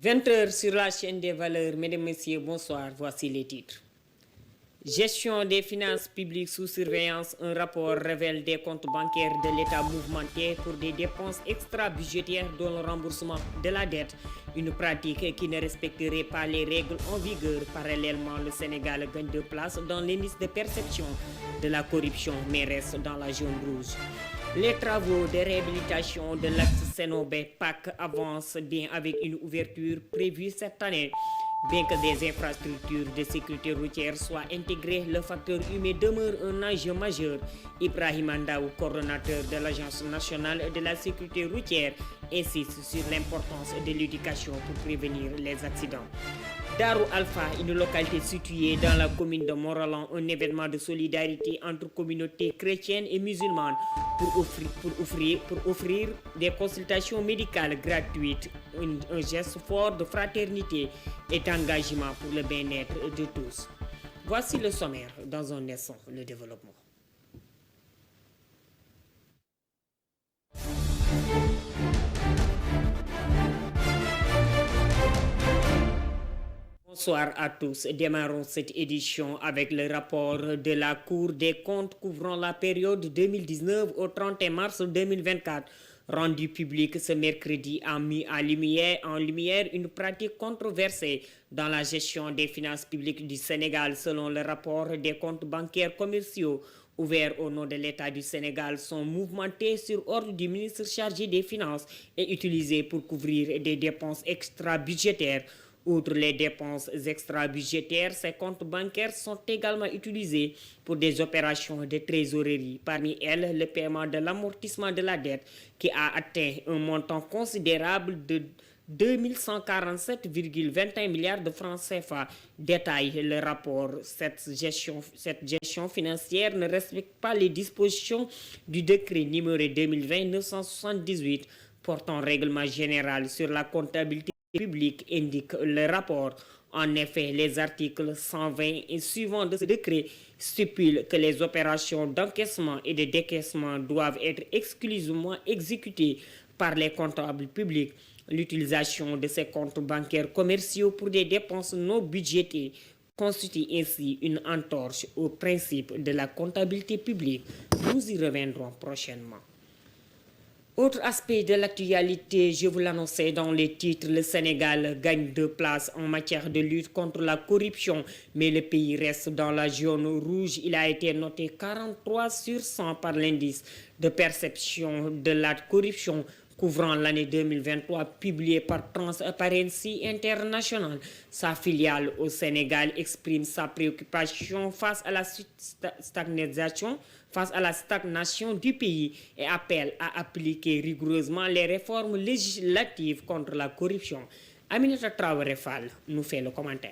20 h sur la chaîne des valeurs. Mesdames, Messieurs, bonsoir. Voici les titres. Gestion des finances publiques sous surveillance. Un rapport révèle des comptes bancaires de l'État mouvementés pour des dépenses extra-budgétaires dont le remboursement de la dette. Une pratique qui ne respecterait pas les règles en vigueur. Parallèlement, le Sénégal gagne 2 places dans l'indice de perception de la corruption, mais reste dans la zone rouge. Les travaux de réhabilitation de l'axe Sénobé-PAC avancent bien avec une ouverture prévue cette année. Bien que des infrastructures de sécurité routière soient intégrées, le facteur humain demeure un enjeu majeur. Ibrahim Ndaou, coordonnateur de l'Agence nationale de la sécurité routière, insiste sur l'importance de l'éducation pour prévenir les accidents. Darou Alpha, une localité située dans la commune de Mont-Roland, un événement de solidarité entre communautés chrétiennes et musulmanes pour offrir des consultations médicales gratuites, un geste fort de fraternité et d'engagement pour le bien-être de tous. Voici le sommaire, dans un instant, le développement. Bonsoir à tous. Démarrons cette édition avec le rapport de la Cour des comptes couvrant la période 2019 au 31 mars 2024. Rendu public ce mercredi, a mis en lumière une pratique controversée dans la gestion des finances publiques du Sénégal. Selon le rapport, des comptes bancaires commerciaux ouverts au nom de l'État du Sénégal sont mouvementés sur ordre du ministre chargé des Finances et utilisés pour couvrir des dépenses extra-budgétaires. Outre les dépenses extra-budgétaires, ces comptes bancaires sont également utilisés pour des opérations de trésorerie. Parmi elles, le paiement de l'amortissement de la dette qui a atteint un montant considérable de 2147,21 milliards de francs CFA. Détaille le rapport. Cette gestion financière ne respecte pas les dispositions du décret numéro 2020-978 portant règlement général sur la comptabilité public, indique le rapport. En effet, les articles 120 et suivants de ce décret stipulent que les opérations d'encaissement et de décaissement doivent être exclusivement exécutées par les comptables publics. L'utilisation de ces comptes bancaires commerciaux pour des dépenses non budgétées constitue ainsi une entorse au principe de la comptabilité publique. Nous y reviendrons prochainement. Autre aspect de l'actualité, je vous l'annonçais dans les titres, le Sénégal gagne 2 places en matière de lutte contre la corruption, mais le pays reste dans la zone rouge. Il a été noté 43 sur 100 par l'indice de perception de la corruption couvrant l'année 2023, publié par Transparency International. Sa filiale au Sénégal exprime sa préoccupation face à la stagnation du pays et appelle à appliquer rigoureusement les réformes législatives contre la corruption. Aminata Traoré Fall nous fait le commentaire.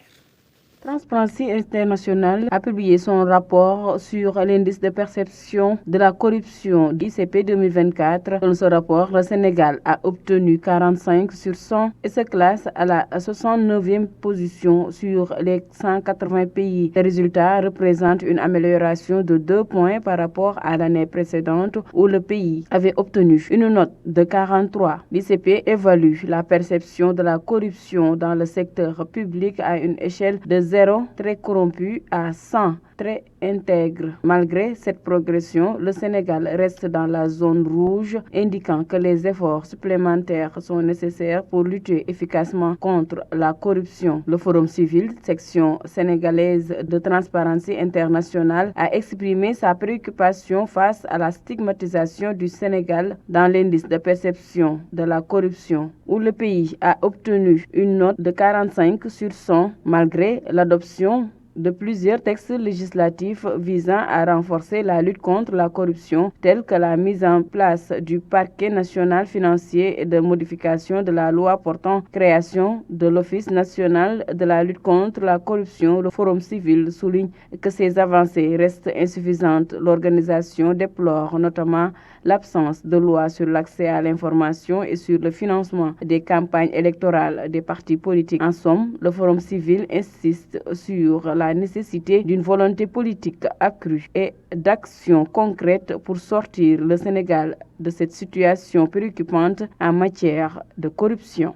Transparency International a publié son rapport sur l'indice de perception de la corruption d'ICP 2024. Dans ce rapport, le Sénégal a obtenu 45 sur 100 et se classe à la 69e position sur les 180 pays. Les résultats représentent une amélioration de 2 points par rapport à l'année précédente où le pays avait obtenu une note de 43. L'ICP évalue la perception de la corruption dans le secteur public à une échelle de 0 très corrompu à 100 très intègre. Malgré cette progression, le Sénégal reste dans la zone rouge, indiquant que les efforts supplémentaires sont nécessaires pour lutter efficacement contre la corruption. Le Forum civil, section sénégalaise de Transparency International, a exprimé sa préoccupation face à la stigmatisation du Sénégal dans l'indice de perception de la corruption, où le pays a obtenu une note de 45 sur 100 malgré l'adoption de plusieurs textes législatifs visant à renforcer la lutte contre la corruption, tels que la mise en place du parquet national financier et de modification de la loi portant création de l'Office national de la lutte contre la corruption. Le Forum civil souligne que ces avancées restent insuffisantes. L'organisation déplore notamment l'absence de loi sur l'accès à l'information et sur le financement des campagnes électorales des partis politiques. En somme, le Forum civil insiste sur la nécessité d'une volonté politique accrue et d'actions concrètes pour sortir le Sénégal de cette situation préoccupante en matière de corruption.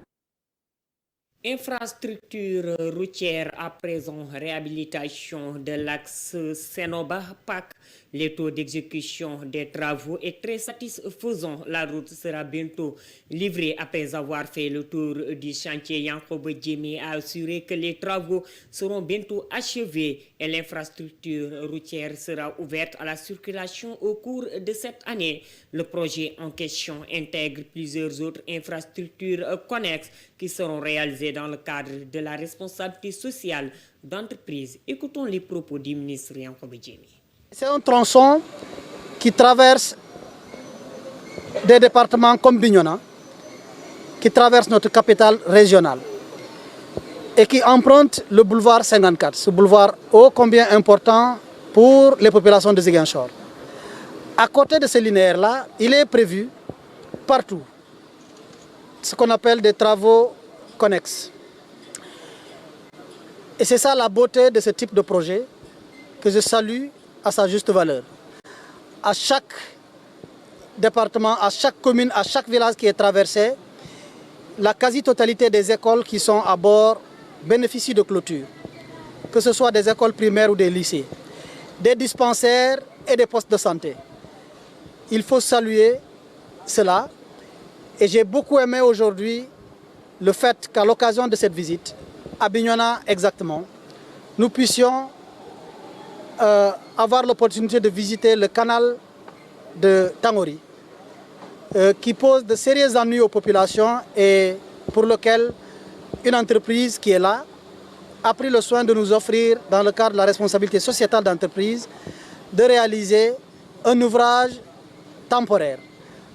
Infrastructure routière à présent, réhabilitation de l'axe Sénoba-Pac. Les taux d'exécution des travaux est très satisfaisant. La route sera bientôt livrée après avoir fait le tour du chantier. Yankoba Djemi a assuré que les travaux seront bientôt achevés et l'infrastructure routière sera ouverte à la circulation au cours de cette année. Le projet en question intègre plusieurs autres infrastructures connexes qui seront réalisées dans le cadre de la responsabilité sociale d'entreprise. Écoutons les propos du ministre Yankoba Djemi. C'est un tronçon qui traverse des départements comme Bignona, qui traverse notre capitale régionale et qui emprunte le boulevard 54, ce boulevard ô combien important pour les populations de Ziguinchor. À côté de ce linéaire-là, il est prévu partout ce qu'on appelle des travaux connexes. Et c'est ça la beauté de ce type de projet que je salue à sa juste valeur. À chaque département, à chaque commune, à chaque village qui est traversé, la quasi-totalité des écoles qui sont à bord bénéficient de clôture, que ce soit des écoles primaires ou des lycées, des dispensaires et des postes de santé. Il faut saluer cela et j'ai beaucoup aimé aujourd'hui le fait qu'à l'occasion de cette visite, à Bignona exactement, nous puissions avoir l'opportunité de visiter le canal de Tangori qui pose de sérieux ennuis aux populations et pour lequel une entreprise qui est là a pris le soin de nous offrir, dans le cadre de la responsabilité sociétale d'entreprise, de réaliser un ouvrage temporaire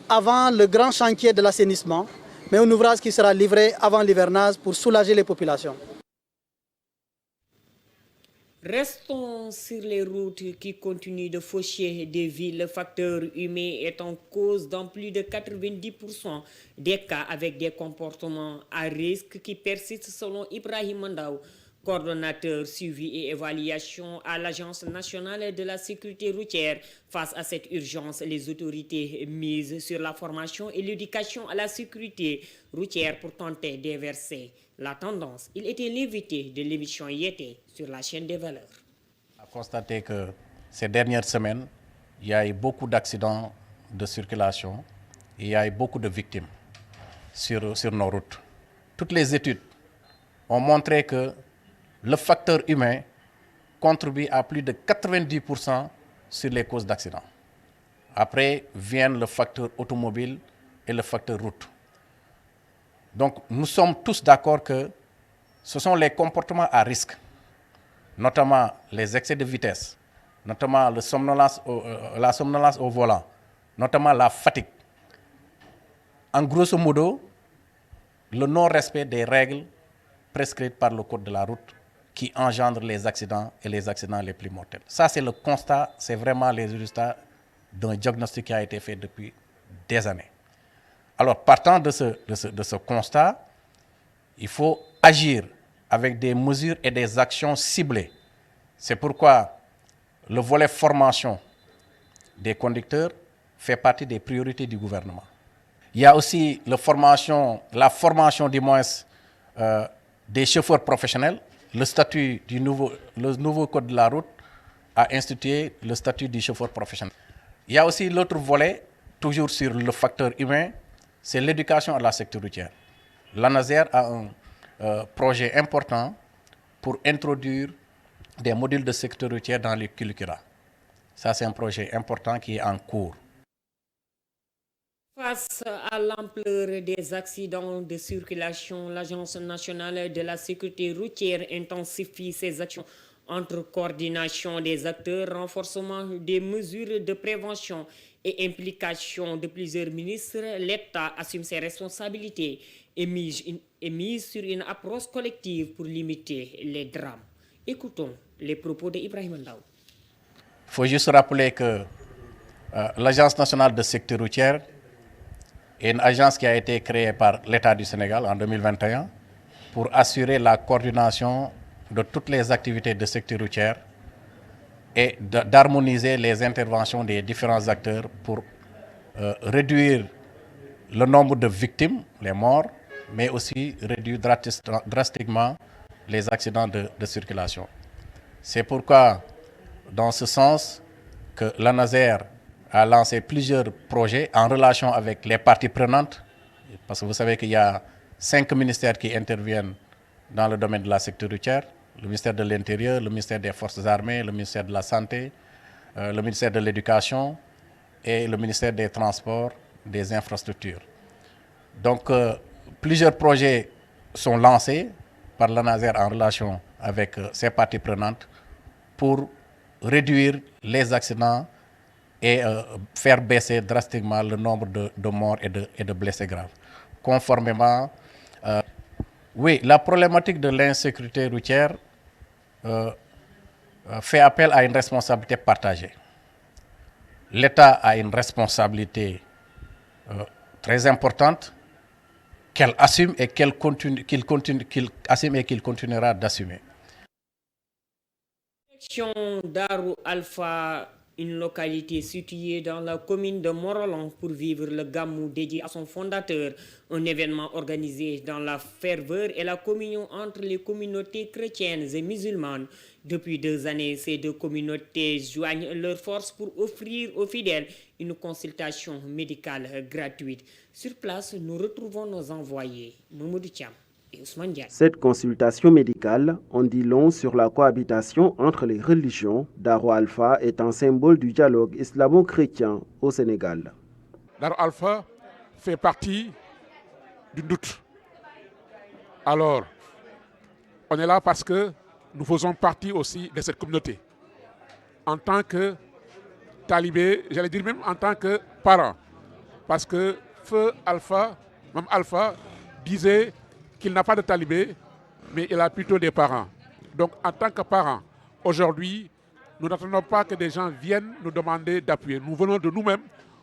avant le grand chantier de l'assainissement, mais un ouvrage qui sera livré avant l'hivernage pour soulager les populations. Restons sur les routes qui continuent de faucher des villes. Le facteur humain est en cause dans plus de 90% des cas avec des comportements à risque qui persistent selon Ibrahim Mandaou, coordonnateur suivi et évaluation à l'Agence nationale de la sécurité routière. Face à cette urgence, les autorités misent sur la formation et l'éducation à la sécurité routière pour tenter d'inverser la tendance. Il était l'invité de l'émission Yété sur la chaîne des valeurs. On a constaté que ces dernières semaines, il y a eu beaucoup d'accidents de circulation et il y a eu beaucoup de victimes sur nos routes. Toutes les études ont montré que le facteur humain contribue à plus de 90% sur les causes d'accidents. Après viennent le facteur automobile et le facteur route. Donc nous sommes tous d'accord que ce sont les comportements à risque, notamment les excès de vitesse, notamment la somnolence au volant, notamment la fatigue. En grosso modo, le non-respect des règles prescrites par le code de la route qui engendrent les accidents et les accidents les plus mortels. Ça, c'est le constat, c'est vraiment les résultats d'un diagnostic qui a été fait depuis des années. Alors, partant de ce constat, il faut agir avec des mesures et des actions ciblées. C'est pourquoi le volet formation des conducteurs fait partie des priorités du gouvernement. Il y a aussi la formation du moins des chauffeurs professionnels. Le nouveau code de la route a institué le statut du chauffeur professionnel. Il y a aussi l'autre volet, toujours sur le facteur humain, c'est l'éducation à la sécurité routière. L'ANASER a un projet important pour introduire des modules de sécurité routière dans les curricula. Ça, c'est un projet important qui est en cours. Face à l'ampleur des accidents de circulation, l'Agence nationale de la sécurité routière intensifie ses actions entre coordination des acteurs, renforcement des mesures de prévention et implication de plusieurs ministres. L'État assume ses responsabilités et mise sur une approche collective pour limiter les drames. Écoutons les propos d'Ibrahim Ndaw. Il faut juste rappeler que l'Agence nationale de sécurité routière est une agence qui a été créée par l'État du Sénégal en 2021 pour assurer la coordination de toutes les activités de sécurité routière et d'harmoniser les interventions des différents acteurs pour réduire le nombre de victimes, les morts, mais aussi réduire drastiquement les accidents de circulation. C'est pourquoi, dans ce sens, que l'ANASER a lancé plusieurs projets en relation avec les parties prenantes, parce que vous savez qu'il y a 5 ministères qui interviennent dans le domaine de la sécurité routière, le ministère de l'Intérieur, le ministère des Forces armées, le ministère de la Santé, le ministère de l'Éducation et le ministère des Transports, des Infrastructures. Donc, plusieurs projets sont lancés par l'ANASER en relation avec ces parties prenantes pour réduire les accidents et faire baisser drastiquement le nombre de morts et de blessés graves. Conformément, oui, la problématique de l'insécurité routière fait appel à une responsabilité partagée. L'État a une responsabilité très importante qu'elle assume et qu'il continuera d'assumer. Darou Alpha, une localité située dans la commune de Morolan pour vivre le Gamou dédié à son fondateur, un événement organisé dans la ferveur et la communion entre les communautés chrétiennes et musulmanes. Depuis 2 années, ces 2 communautés joignent leurs forces pour offrir aux fidèles une consultation médicale gratuite. Sur place, nous retrouvons nos envoyés, Mamoudou Thiam et Ousmane Diagne. Cette consultation médicale en dit long sur la cohabitation entre les religions. Darou Alpha est un symbole du dialogue islamo-chrétien au Sénégal. Darou Alpha fait partie du doute. Alors, on est là parce que nous faisons partie aussi de cette communauté. En tant que talibé, j'allais dire même en tant que parent. Parce que Feu Alpha, même Alpha, disait qu'il n'a pas de talibé, mais il a plutôt des parents. Donc en tant que parents, aujourd'hui, nous n'attendons pas que des gens viennent nous demander d'appuyer. Nous venons de nous-mêmes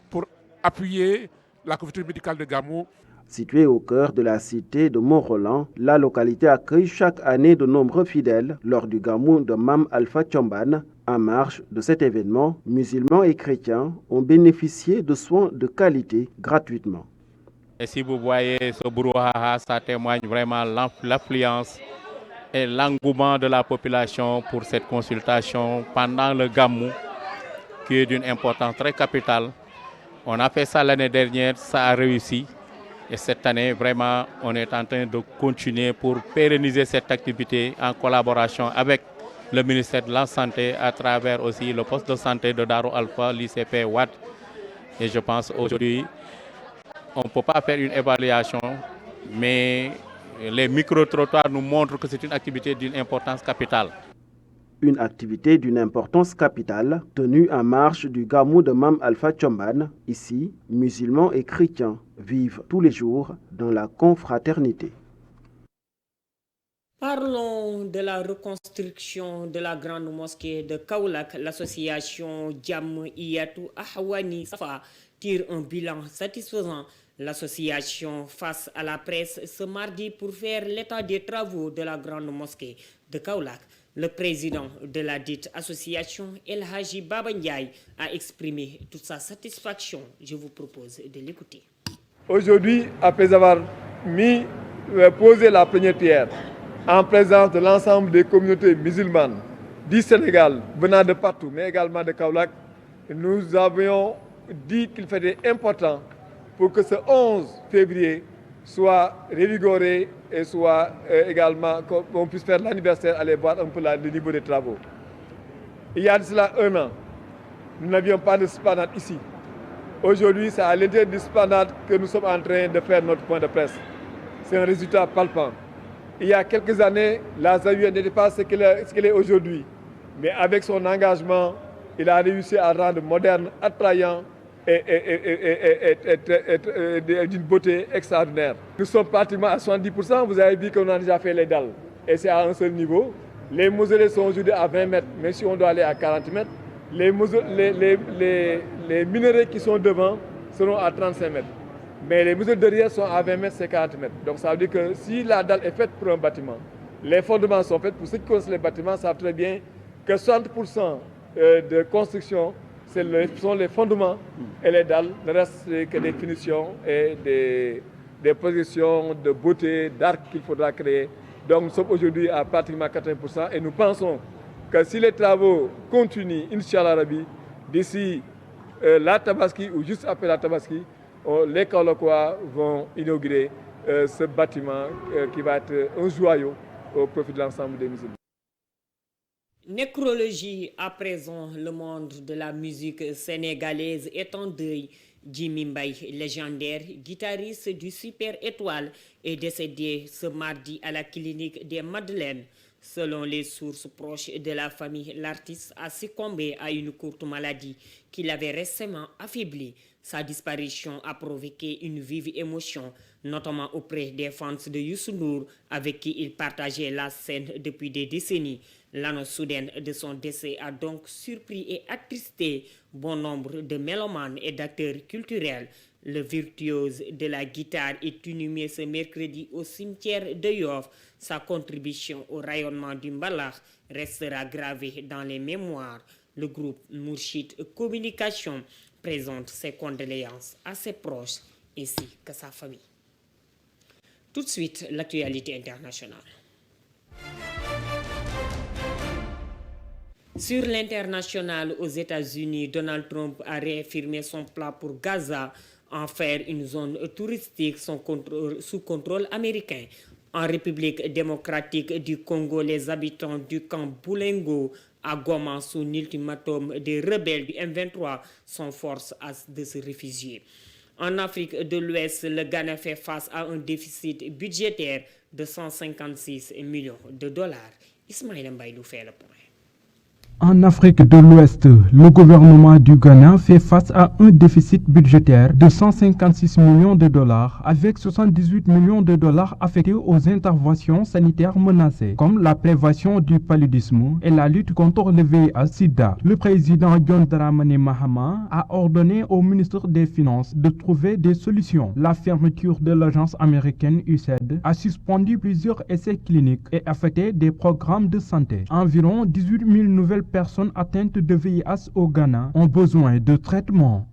pour appuyer la couverture médicale de Gamou. Située au cœur de la cité de Mont-Roland, la localité accueille chaque année de nombreux fidèles lors du Gamou de Mam Alpha Thiomban. En marge de cet événement, musulmans et chrétiens ont bénéficié de soins de qualité gratuitement. Et si vous voyez ce brouhaha, ça témoigne vraiment l'affluence et l'engouement de la population pour cette consultation pendant le Gamou, qui est d'une importance très capitale. On a fait ça l'année dernière, ça a réussi. Et cette année, vraiment, on est en train de continuer pour pérenniser cette activité en collaboration avec le ministère de la Santé à travers aussi le poste de santé de Darou Alpha, l'ICP Watt. Et je pense aujourd'hui, on ne peut pas faire une évaluation, mais les micro-trottoirs nous montrent que c'est une activité d'une importance capitale. Une activité d'une importance capitale tenue en marge du Gamou de Mam Alpha Thiomban. Ici, musulmans et chrétiens vivent tous les jours dans la confraternité. Parlons de la reconstruction de la grande mosquée de Kaolack. L'association Jam Iyatou Ahwani Safa tire un bilan satisfaisant. L'association face à la presse ce mardi pour faire l'état des travaux de la grande mosquée de Kaolack. Le président de la dite association, El Haji Baba Ndiaye, a exprimé toute sa satisfaction. Je vous propose de l'écouter. Aujourd'hui, après avoir posé la première pierre, en présence de l'ensemble des communautés musulmanes du Sénégal, venant de partout, mais également de Kaolack, nous avions dit qu'il fallait important pour que ce 11 février soit révigoré et soit également qu'on puisse faire l'anniversaire, aller voir un peu le niveau des travaux. Il y a de cela 1 an, nous n'avions pas de splanade ici. Aujourd'hui, c'est à l'intérieur du splanade que nous sommes en train de faire notre point de presse. C'est un résultat palpable. Il y a quelques années, la Zawiya n'était pas ce qu'elle est aujourd'hui. Mais avec son engagement, il a réussi à rendre moderne, attrayant et d'une beauté extraordinaire. Nous sommes pratiquement à 70%. Vous avez vu qu'on a déjà fait les dalles. Et c'est à un seul niveau. Les mausolées sont aujourd'hui à 20 mètres, mais si on doit aller à 40 mètres, les minéraux qui sont devant seront à 35 mètres. Mais les mausolées derrière sont à 20 mètres, c'est 40 mètres. Donc ça veut dire que si la dalle est faite pour un bâtiment, les fondements sont faits. Pour ceux qui connaissent les bâtiments, savent très bien que 60% de construction, sont les fondements et les dalles. Le reste, c'est que des finitions et des projections de beauté, d'art qu'il faudra créer. Donc nous sommes aujourd'hui à pratiquement 80% et nous pensons que si les travaux continuent, Inch'Allah Rabbi, d'ici la Tabaski ou juste après la Tabaski, les Kaolackois vont inaugurer ce bâtiment qui va être un joyau au profit de l'ensemble des musulmans. Nécrologie, à présent, le monde de la musique sénégalaise est en deuil. Jimmy Mbaye, légendaire guitariste du Super Étoile, est décédé ce mardi à la clinique des Madeleines. Selon les sources proches de la famille, l'artiste a succombé à une courte maladie qui l'avait récemment affaibli. Sa disparition a provoqué une vive émotion, notamment auprès des fans de Youssou Ndour, avec qui il partageait la scène depuis des décennies. L'annonce soudaine de son décès a donc surpris et attristé bon nombre de mélomanes et d'acteurs culturels. Le virtuose de la guitare est inhumé ce mercredi au cimetière de Yoff. Sa contribution au rayonnement du mbalax restera gravée dans les mémoires. Le groupe Mourchid Communication présente ses condoléances à ses proches ainsi que sa famille. Tout de suite, l'actualité internationale. Sur l'international aux États-Unis, Donald Trump a réaffirmé son plan pour Gaza, en faire une zone touristique sous contrôle américain. En République démocratique du Congo, les habitants du camp Boulengo à Goma, sous l'ultimatum des rebelles du M23, sont forcés de se réfugier. En Afrique de l'Ouest, le Ghana fait face à un déficit budgétaire de 156 millions de dollars. Ismaïla Mbaye nous fait le point. En Afrique de l'Ouest, le gouvernement du Ghana fait face à un déficit budgétaire de 156 millions de dollars avec 78 millions de dollars affectés aux interventions sanitaires menacées comme la prévention du paludisme et la lutte contre le VIH-Sida. Le président John Dramani Mahama a ordonné au ministre des Finances de trouver des solutions. La fermeture de l'agence américaine USAID a suspendu plusieurs essais cliniques et affecté des programmes de santé. Environ 18 000 nouvelles personnes atteintes de VIH au Ghana ont besoin de traitement.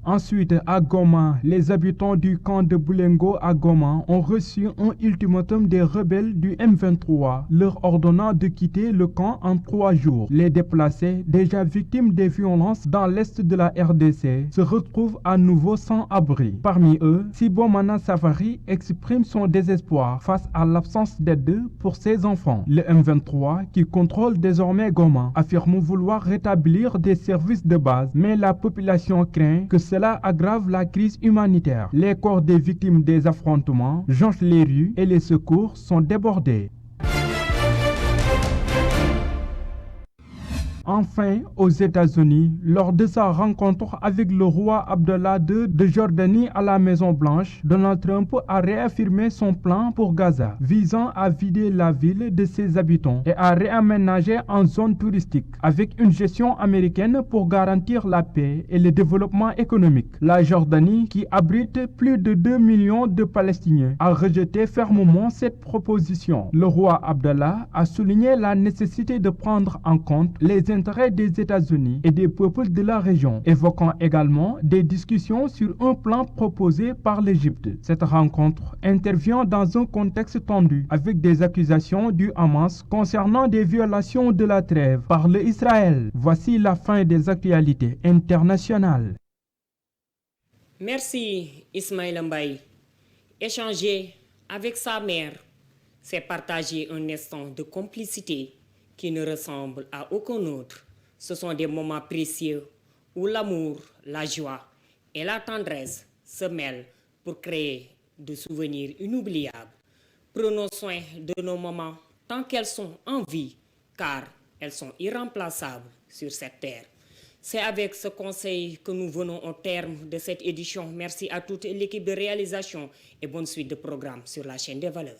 Ensuite, à Goma, les habitants du camp de Boulengo à Goma ont reçu un ultimatum des rebelles du M23, leur ordonnant de quitter le camp en 3 jours. Les déplacés, déjà victimes des violences dans l'est de la RDC, se retrouvent à nouveau sans abri. Parmi eux, Sibomana Safari exprime son désespoir face à l'absence d'aide pour ses enfants. Le M23, qui contrôle désormais Goma, affirme vouloir rétablir des services de base, mais la population craint que cela aggrave la crise humanitaire. Les corps des victimes des affrontements jonchent les rues et les secours sont débordés. Enfin, aux États-Unis, lors de sa rencontre avec le roi Abdallah II de Jordanie à la Maison-Blanche, Donald Trump a réaffirmé son plan pour Gaza, visant à vider la ville de ses habitants et à réaménager en zone touristique, avec une gestion américaine pour garantir la paix et le développement économique. La Jordanie, qui abrite plus de 2 millions de Palestiniens, a rejeté fermement cette proposition. Le roi Abdallah a souligné la nécessité de prendre en compte les intérêts des États-Unis et des peuples de la région, évoquant également des discussions sur un plan proposé par l'Égypte. Cette rencontre intervient dans un contexte tendu, avec des accusations du Hamas concernant des violations de la trêve par l'Israël. Voici la fin des actualités internationales. Merci Ismaïla Mbaye. Échanger avec sa mère, c'est partager un instant de complicité qui ne ressemble à aucun autre. Ce sont des moments précieux où l'amour, la joie et la tendresse se mêlent pour créer des souvenirs inoubliables. Prenons soin de nos mamans tant qu'elles sont en vie, car elles sont irremplaçables sur cette terre. C'est avec ce conseil que nous venons au terme de cette édition. Merci à toute l'équipe de réalisation et bonne suite de programmes sur la chaîne des valeurs.